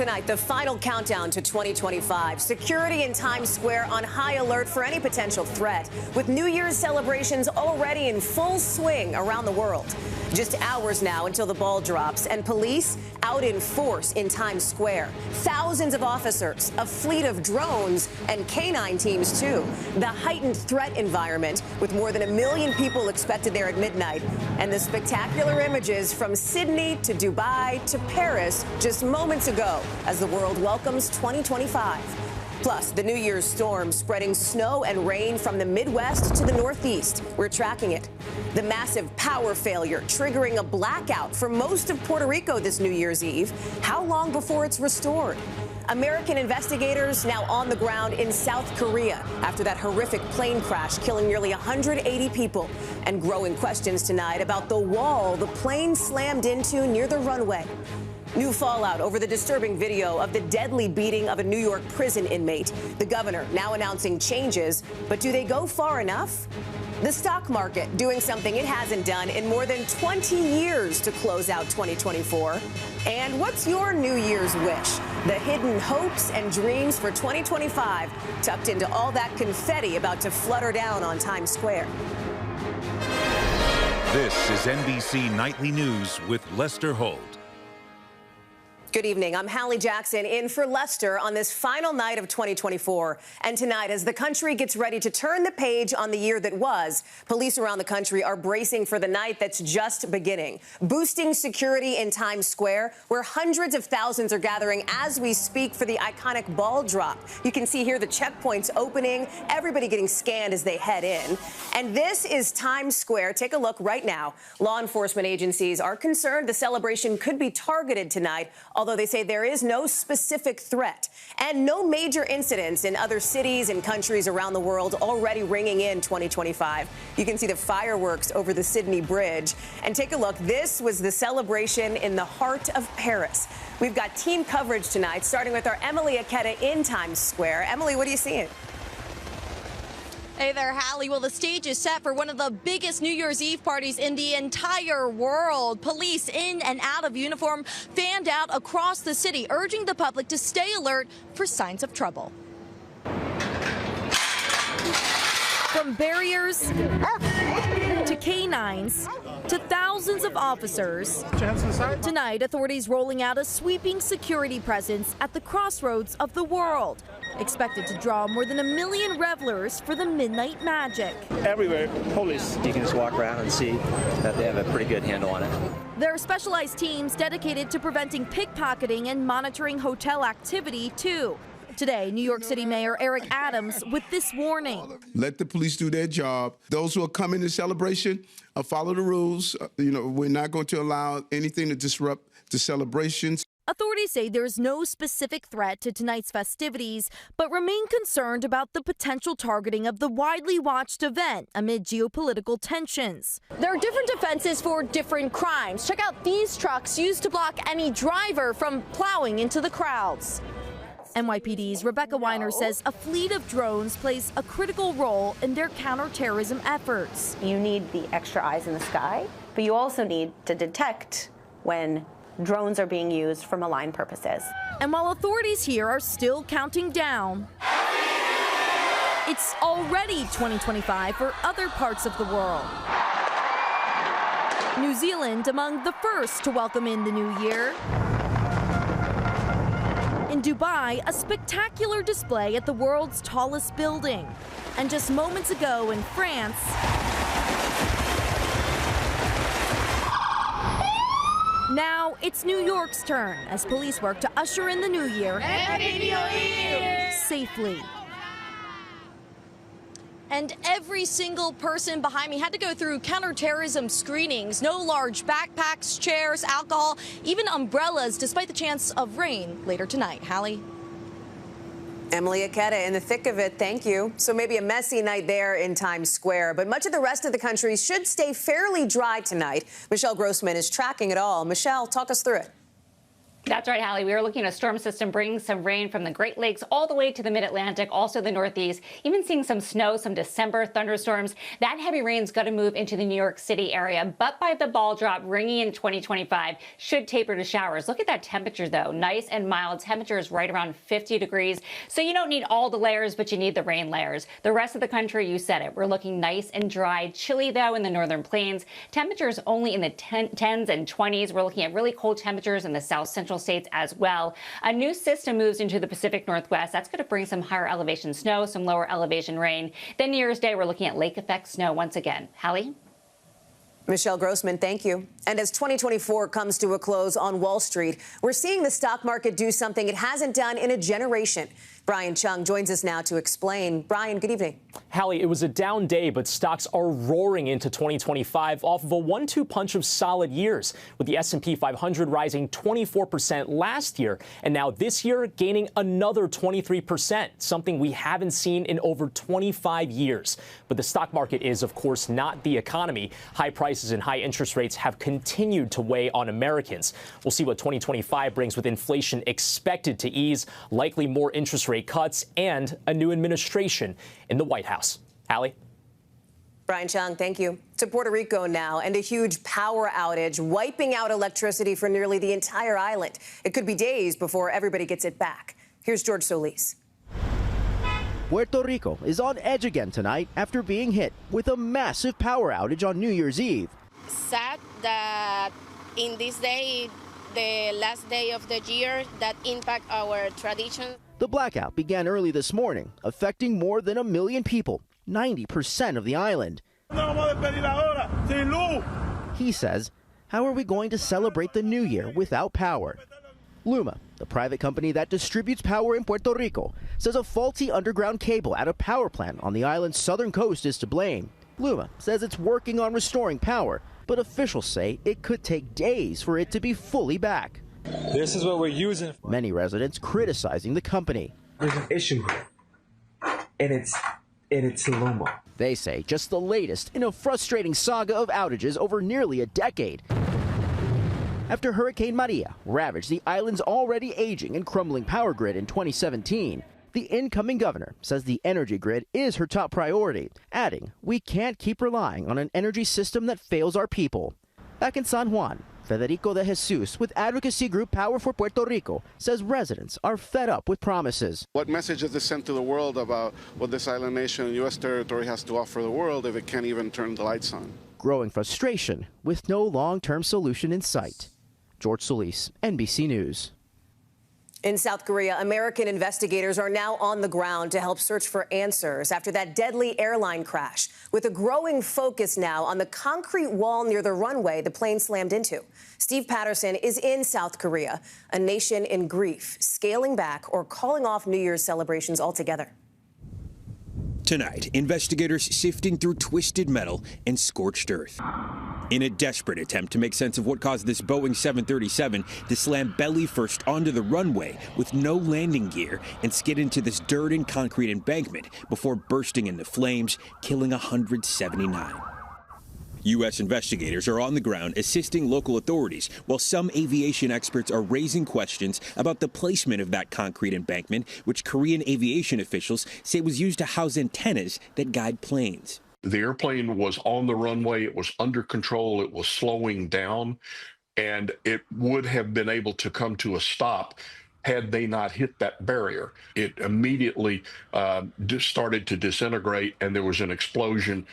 Tonight, the final countdown to 2025. Security in Times Square on high alert for any potential threat, with New Year's celebrations already in full swing around the world. Just hours now until the ball drops, and police out in force in Times Square. Thousands of officers, a fleet of drones, and canine teams, too. The heightened threat environment, with more than 1 million people expected there at midnight. And the spectacular images from Sydney to Dubai to Paris just moments ago as the world welcomes 2025. Plus, the New Year's storm spreading snow and rain from the Midwest to the Northeast. We're tracking it. The massive power failure triggering a blackout for most of Puerto Rico this New Year's Eve. How long before it's restored? American investigators now on the ground in South Korea after that horrific plane crash killing nearly 180 people. And growing questions tonight about the wall the plane slammed into near the runway. New fallout over the disturbing video of the deadly beating of a New York prison inmate. The governor now announcing changes, but do they go far enough? The stock market doing something it hasn't done in more than 20 years to close out 2024. And what's your New Year's wish? The hidden hopes and dreams for 2025 tucked into all that confetti about to flutter down on Times Square. This is NBC Nightly News with Lester Holt. Good evening. I'm Hallie Jackson in for Lester on this final night of 2024. And tonight, as the country gets ready to turn the page on the year that was, police around the country are bracing for the night that's just beginning, boosting security in Times Square, where hundreds of thousands are gathering as we speak for the iconic ball drop. You can see here the checkpoints opening, everybody getting scanned as they head in. And this is Times Square. Take a look right now. Law enforcement agencies are concerned the celebration could be targeted tonight, although they say there is no specific threat and no major incidents in other cities and countries around the world already ringing in 2025. You can see the fireworks over the Sydney Bridge. And take a look. This was the celebration in the heart of Paris. We've got team coverage tonight, starting with our Emily Aketa in Times Square. Emily, what are you seeing? Hey there, Hallie. Well, the stage is set for one of the biggest New Year's Eve parties in the entire world. Police in and out of uniform fanned out across the city, urging the public to stay alert for signs of trouble. From barriers to canines to thousands of officers, tonight authorities rolling out a sweeping security presence at the crossroads of the world, expected to draw more than 1 million revelers for the midnight magic. Everywhere, police. You can just walk around and see that they have a pretty good handle on it. There are specialized teams dedicated to preventing pickpocketing and monitoring hotel activity, too. Today, New York City Mayor Eric Adams with this warning. Let the police do their job. Those who are coming to celebration, follow the rules. We're not going to allow anything to disrupt the celebrations. Authorities say there's no specific threat to tonight's festivities, but remain concerned about the potential targeting of the widely watched event amid geopolitical tensions. There are different defenses for different crimes. Check out these trucks used to block any driver from plowing into the crowds. NYPD's Rebecca Weiner says a fleet of drones plays a critical role in their counterterrorism efforts. You need the extra eyes in the sky, but you also need to detect when drones are being used for malign purposes. And while authorities here are still counting down, it's already 2025 for other parts of the world. New Zealand among the first to welcome in the new year. In Dubai, a spectacular display at the world's tallest building. And just moments ago in France, now it's New York's turn as police work to usher in the new year safely. And every single person behind me had to go through counterterrorism screenings. No large backpacks, chairs, alcohol, even umbrellas, despite the chance of rain later tonight. Hallie? Emily Aketa in the thick of it. Thank you. So maybe a messy night there in Times Square, but much of the rest of the country should stay fairly dry tonight. Michelle Grossman is tracking it all. Michelle, talk us through it. That's right, Hallie. We are looking at a storm system bringing some rain from the Great Lakes all the way to the mid-Atlantic, also the Northeast, even seeing some snow, some December thunderstorms. That heavy rain is going to move into the New York City area, but by the ball drop ringing in 2025 should taper to showers. Look at that temperature, though. Nice and mild. Temperature is right around 50 degrees. So you don't need all the layers, but you need the rain layers. The rest of the country, you said it. We're looking nice and dry. Chilly, though, in the northern plains. Temperatures only in the 10s and 20s. We're looking at really cold temperatures in the south central states as well. A new system moves into the Pacific Northwest. That's going to bring some higher elevation snow, some lower elevation rain. Then New Year's Day, we're looking at lake effect snow once again. Hallie? Michelle Grossman, thank you. And as 2024 comes to a close on Wall Street, we're seeing the stock market do something it hasn't done in a generation. Brian Chung joins us now to explain. Brian, good evening. Hallie, it was a down day, but stocks are roaring into 2025 off of a 1-2 punch of solid years, with the S&P 500 rising 24% last year, and now this year gaining another 23%, something we haven't seen in over 25 years. But the stock market is, of course, not the economy. High prices and high interest rates have continued to weigh on Americans. We'll see what 2025 brings, with inflation expected to ease, likely more interest rate cuts, and a new administration in the White House. Hallie? Brian Chung, thank you. To Puerto Rico now, and a huge power outage wiping out electricity for nearly the entire island. It could be days before everybody gets it back. Here's George Solis. Puerto Rico is on edge again tonight after being hit with a massive power outage on New Year's Eve. Sad that in this day, the last day of the year, that impact our tradition. The blackout began early this morning, affecting more than 1 million people, 90% of the island. He says, how are we going to celebrate the new year without power? Luma, the private company that distributes power in Puerto Rico, says a faulty underground cable at a power plant on the island's southern coast is to blame. Luma says it's working on restoring power, but officials say it could take days for it to be fully back. This is what we're using. Many residents criticizing the company. There's an issue here, and it's Luma. They say just the latest in a frustrating saga of outages over nearly a decade. After Hurricane Maria ravaged the island's already aging and crumbling power grid in 2017, the incoming governor says the energy grid is her top priority, adding, we can't keep relying on an energy system that fails our people. Back in San Juan, Federico de Jesus with advocacy group Power for Puerto Rico says residents are fed up with promises. What message is this sent to the world about what this island nation and U.S. territory has to offer the world if it can't even turn the lights on? Growing frustration with no long-term solution in sight. George Solis, NBC News. In South Korea, American investigators are now on the ground to help search for answers after that deadly airline crash, with a growing focus now on the concrete wall near the runway the plane slammed into. Steve Patterson is in South Korea, a nation in grief, scaling back or calling off New Year's celebrations altogether. Tonight, investigators sifting through twisted metal and scorched earth in a desperate attempt to make sense of what caused this Boeing 737 to slam belly first onto the runway with no landing gear and skid into this dirt and concrete embankment before bursting into flames, killing 179. U.S. investigators are on the ground assisting local authorities, while some aviation experts are raising questions about the placement of that concrete embankment, which Korean aviation officials say was used to house antennas that guide planes. The airplane was on the runway, it was under control, it was slowing down, and it would have been able to come to a stop had they not hit that barrier. It immediately started to disintegrate, and there was an explosion.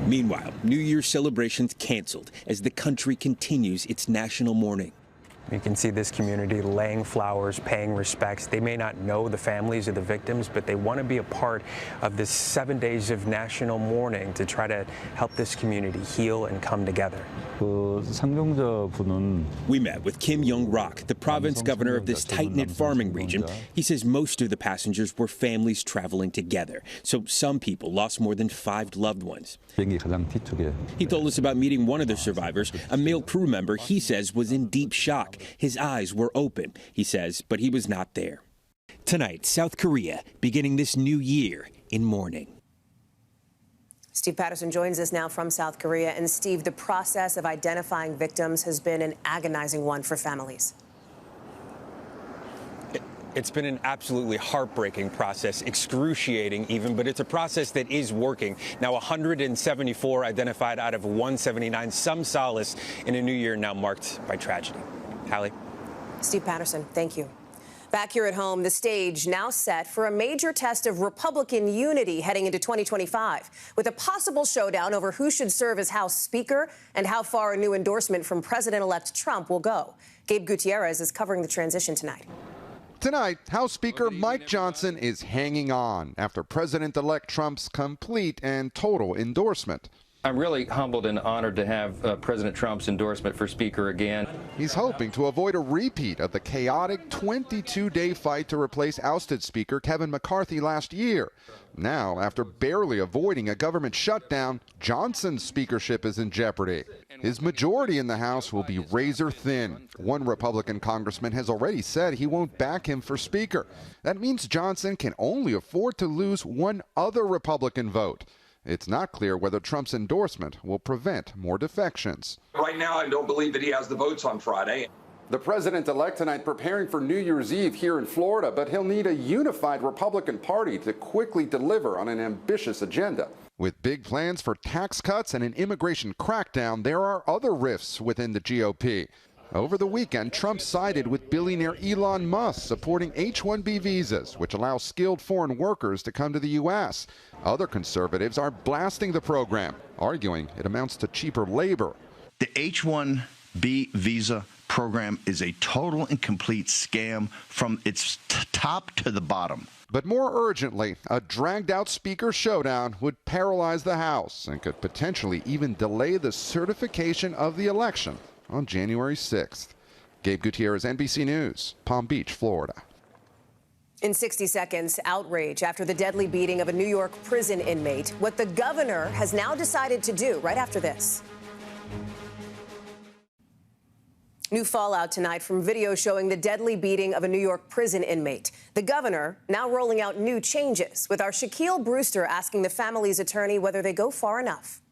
Meanwhile, New Year's celebrations canceled as the country continues its national mourning. You can see this community laying flowers, paying respects. They may not know the families of the victims, but they want to be a part of this 7 days of national mourning to try to help this community heal and come together. We met with Kim Young-Rak, the province governor of this tight-knit farming region. He says most of the passengers were families traveling together, so some people lost more than 5 loved ones. He told us about meeting one of the survivors, a male crew member he says was in deep shock. His eyes were open, he says, but he was not there. Tonight, South Korea beginning this new year in mourning. Steve Patterson joins us now from South Korea. And Steve, the process of identifying victims has been an agonizing one for families. It's been an absolutely heartbreaking process, excruciating even, but it's a process that is working. Now 174 identified out of 179, some solace in a new year now marked by tragedy. Hallie? Steve Patterson, thank you. Back here at home, the stage now set for a major test of Republican unity heading into 2025, with a possible showdown over who should serve as House Speaker and how far a new endorsement from President-elect Trump will go. Gabe Gutierrez is covering the transition tonight. Tonight, House Speaker Mike Johnson is hanging on after President-elect Trump's complete and total endorsement. I'm really humbled and honored to have President Trump's endorsement for Speaker again. He's hoping to avoid a repeat of the chaotic 22-day fight to replace ousted Speaker Kevin McCarthy last year. Now, after barely avoiding a government shutdown, Johnson's speakership is in jeopardy. His majority in the House will be razor thin. One Republican congressman has already said he won't back him for Speaker. That means Johnson can only afford to lose one other Republican vote. It's not clear whether Trump's endorsement will prevent more defections. Right now, I don't believe that he has the votes on Friday. The president-elect tonight preparing for New Year's Eve here in Florida, but he'll need a unified Republican Party to quickly deliver on an ambitious agenda. With big plans for tax cuts and an immigration crackdown, there are other rifts within the GOP. Over the weekend, Trump sided with billionaire Elon Musk supporting H-1B visas, which allow skilled foreign workers to come to the U.S. Other conservatives are blasting the program, arguing it amounts to cheaper labor. The H-1B visa program is a total and complete scam from its top to the bottom. But more urgently, a dragged-out Speaker showdown would paralyze the House and could potentially even delay the certification of the election on January 6th. Gabe Gutierrez, NBC News, Palm Beach, Florida. In 60 seconds, outrage after the deadly beating of a New York prison inmate. What the governor has now decided to do right after this. New fallout tonight from video showing the deadly beating of a New York prison inmate. The governor now rolling out new changes, with our Shaquille Brewster asking the family's attorney whether they go far enough.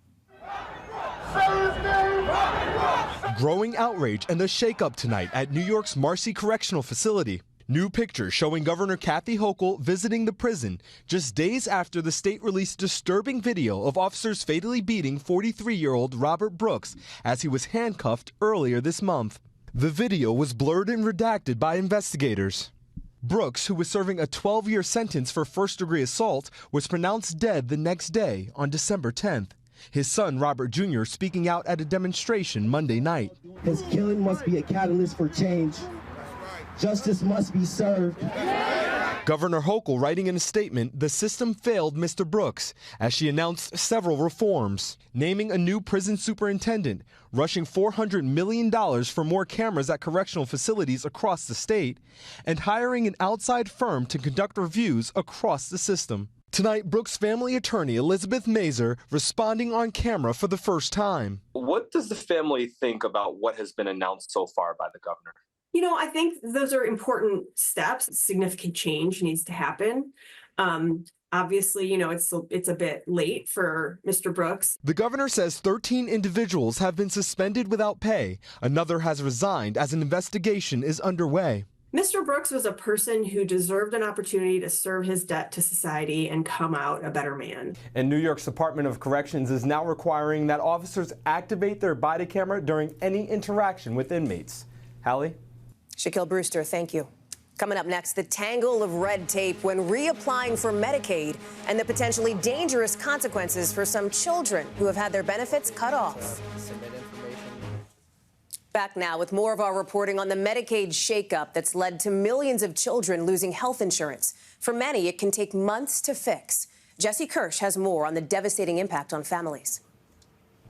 Growing outrage and a shakeup tonight at New York's Marcy Correctional Facility. New pictures showing Governor Kathy Hochul visiting the prison just days after the state released disturbing video of officers fatally beating 43-year-old Robert Brooks as he was handcuffed earlier this month. The video was blurred and redacted by investigators. Brooks, who was serving a 12-year sentence for first-degree assault, was pronounced dead the next day on December 10th. His son, Robert Jr., speaking out at a demonstration Monday night. His killing must be a catalyst for change. Justice must be served. Governor Hochul writing in a statement, the system failed Mr. Brooks, as she announced several reforms, naming a new prison superintendent, rushing $400 million for more cameras at correctional facilities across the state, and hiring an outside firm to conduct reviews across the system. Tonight, Brooks' family attorney, Elizabeth Mazur, responding on camera for the first time. What does the family think about what has been announced so far by the governor? You know, I think those are important steps. Significant change needs to happen. Obviously, you know, it's a bit late for Mr. Brooks. The governor says 13 individuals have been suspended without pay. Another has resigned as an investigation is underway. Mr. Brooks was a person who deserved an opportunity to serve his debt to society and come out a better man. And New York's Department of Corrections is now requiring that officers activate their body camera during any interaction with inmates. Hallie? Shaquille Brewster, thank you. Coming up next, the tangle of red tape when reapplying for Medicaid and the potentially dangerous consequences for some children who have had their benefits cut off. Back now with more of our reporting on the Medicaid shakeup that's led to millions of children losing health insurance. For many, it can take months to fix. Jesse Kirsch has more on the devastating impact on families.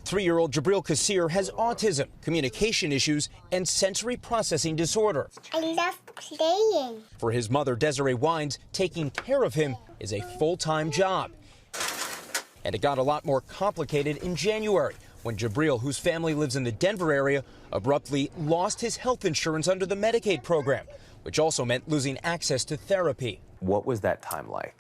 3-year-old Jabril Kassir has autism, communication issues, and sensory processing disorder. I love playing. For his mother, Desiree Wines, taking care of him is a full-time job. And it got a lot more complicated in January when Jabril, whose family lives in the Denver area, abruptly lost his health insurance under the Medicaid program, which also meant losing access to therapy. What was that time like?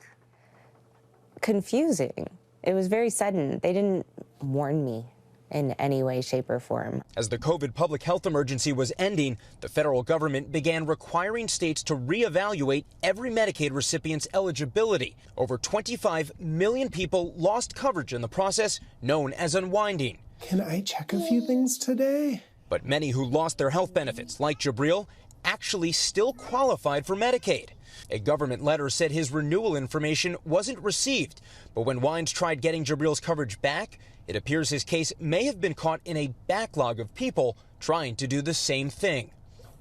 Confusing. It was very sudden. They didn't warn me in any way, shape, or form. As the COVID public health emergency was ending, the federal government began requiring states to reevaluate every Medicaid recipient's eligibility. Over 25 million people lost coverage in the process, known as unwinding. Can I check a few things today? But many who lost their health benefits, like Jabril, actually still qualified for Medicaid. A government letter said his renewal information wasn't received, but when Wines tried getting Jabril's coverage back, it appears his case may have been caught in a backlog of people trying to do the same thing.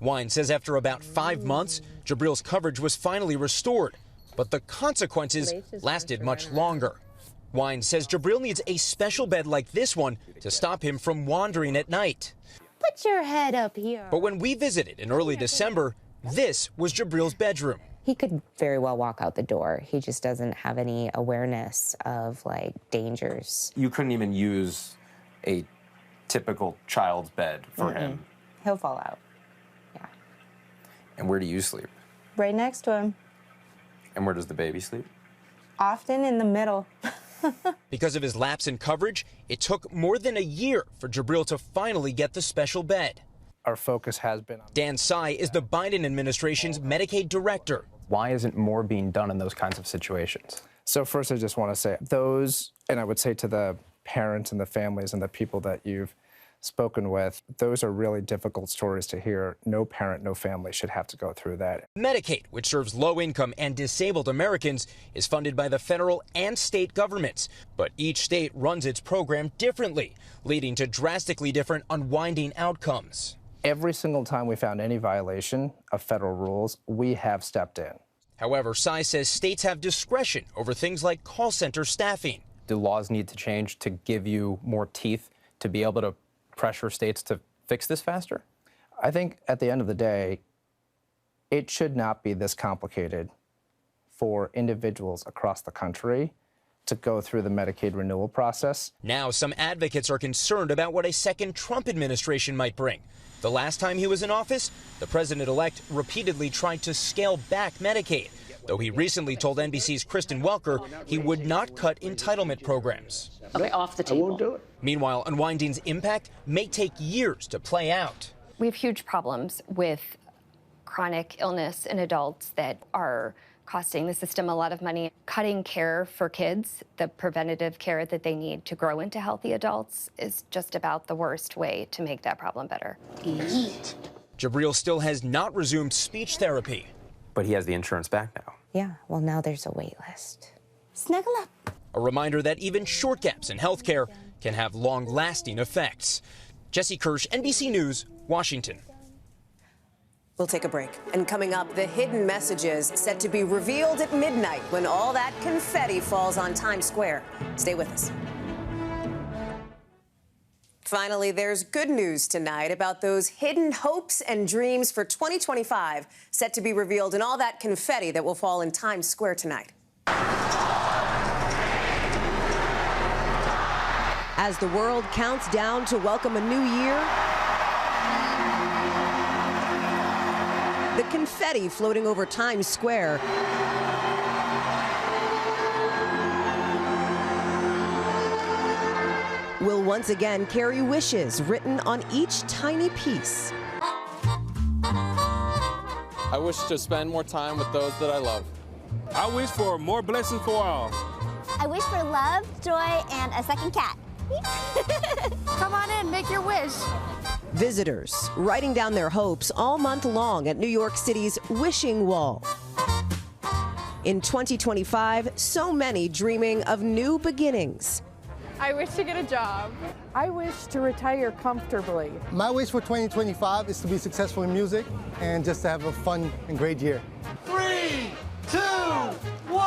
Wines says after about 5 months, Jabril's coverage was finally restored, but the consequences lasted much longer. Wines says Jabril needs a special bed like this one to stop him from wandering at night. Put your head up here. But when we visited in early December, this was Jabril's bedroom. He could very well walk out the door. He just doesn't have any awareness of, like, dangers. You couldn't even use a typical child's bed for him. He'll fall out. Yeah. And where do you sleep? Right next to him. And where does the baby sleep? Often in the middle. Because of his lapse in coverage, it took more than a year for Jabril to finally get the special bed. Our focus has been on... Dan Tsai is the Biden administration's Medicaid director. Why isn't more being done in those kinds of situations? So first, I just want to say those, and I would say to the parents and the families and the people that you've spoken with, those are really difficult stories to hear. No parent, no family should have to go through that. Medicaid, which serves low-income and disabled Americans, is funded by the federal and state governments. But each state runs its program differently, leading to drastically different unwinding outcomes. Every single time we found any violation of federal rules, we have stepped in. However, Tsai says states have discretion over things like call center staffing. Do laws need to change to give you more teeth to be able to pressure states to fix this faster? I think at the end of the day, it should not be this complicated for individuals across the country to go through the Medicaid renewal process. Now, some advocates are concerned about what a second Trump administration might bring. The last time he was in office, the president-elect repeatedly tried to scale back Medicaid, though he recently told NBC's Kristen Welker he would not cut entitlement programs. Okay, off the table. I won't do it. Meanwhile, unwinding's impact may take years to play out. We have huge problems with chronic illness in adults that are costing the system a lot of money. Cutting care for kids, the preventative care that they need to grow into healthy adults, is just about the worst way to make that problem better. Jabril still has not resumed speech therapy. But he has the insurance back now. Yeah, well, now there's a wait list. Snuggle up. A reminder that even short gaps in health care can have long-lasting effects. Jesse Kirsch, NBC News, Washington. We'll take a break. And coming up, the hidden messages set to be revealed at midnight when all that confetti falls on Times Square. Stay with us. Finally, there's good news tonight about those hidden hopes and dreams for 2025 set to be revealed in all that confetti that will fall in Times Square tonight. As the world counts down to welcome a new year, the confetti floating over Times Square will once again carry wishes written on each tiny piece. I wish to spend more time with those that I love. I wish for more blessings for all. I wish for love, joy, and a second cat. Come on in, make your wish. Visitors writing down their hopes all month long at New York City's Wishing Wall. In 2025, so many dreaming of new beginnings. I wish to get a job. I wish to retire comfortably. My wish for 2025 is to be successful in music and just to have a fun and great year. 3, 2, 1,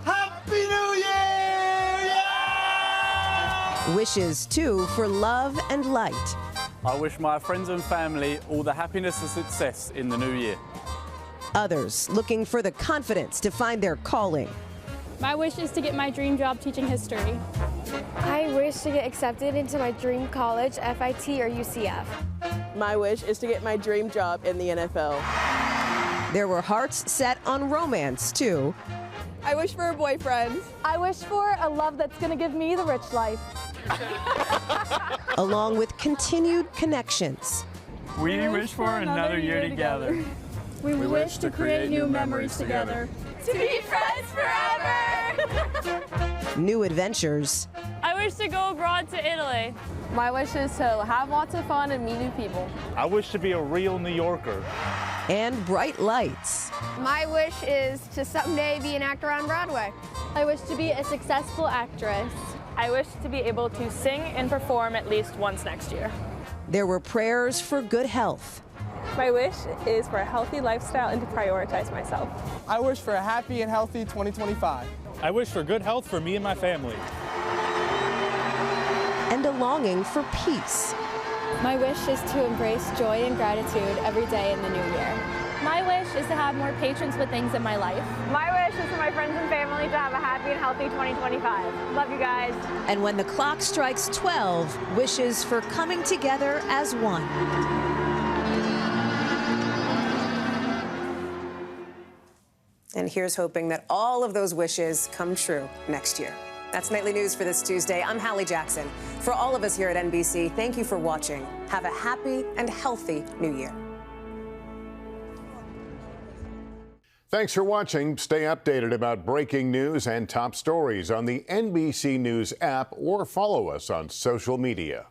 Happy New Year! Yeah! Wishes, too, for love and light. I wish my friends and family all the happiness and success in the new year. Others looking for the confidence to find their calling. My wish is to get my dream job teaching history. I wish to get accepted into my dream college, FIT or UCF. My wish is to get my dream job in the NFL. There were hearts set on romance, too. I wish for a boyfriend. I wish for a love that's going to give me the rich life. Along with continued connections. We wish for another year together. We wish to create new memories together. To be friends forever! New adventures. I wish to go abroad to Italy. My wish is to have lots of fun and meet new people. I wish to be a real New Yorker. And bright lights. My wish is to someday be an actor on Broadway. I wish to be a successful actress. I wish to be able to sing and perform at least once next year. There were prayers for good health. My wish is for a healthy lifestyle and to prioritize myself. I wish for a happy and healthy 2025. I wish for good health for me and my family. And a longing for peace. My wish is to embrace joy and gratitude every day in the new year. My wish is to have more patience with things in my life. My wish is for my friends and family to have a happy and healthy 2025. Love you guys. And when the clock strikes 12, wishes for coming together as one. And here's hoping that all of those wishes come true next year. That's Nightly News for this Tuesday. I'm Hallie Jackson. For all of us here at NBC, thank you for watching. Have a happy and healthy new year. Thanks for watching. Stay updated about breaking news and top stories on the NBC News app or follow us on social media.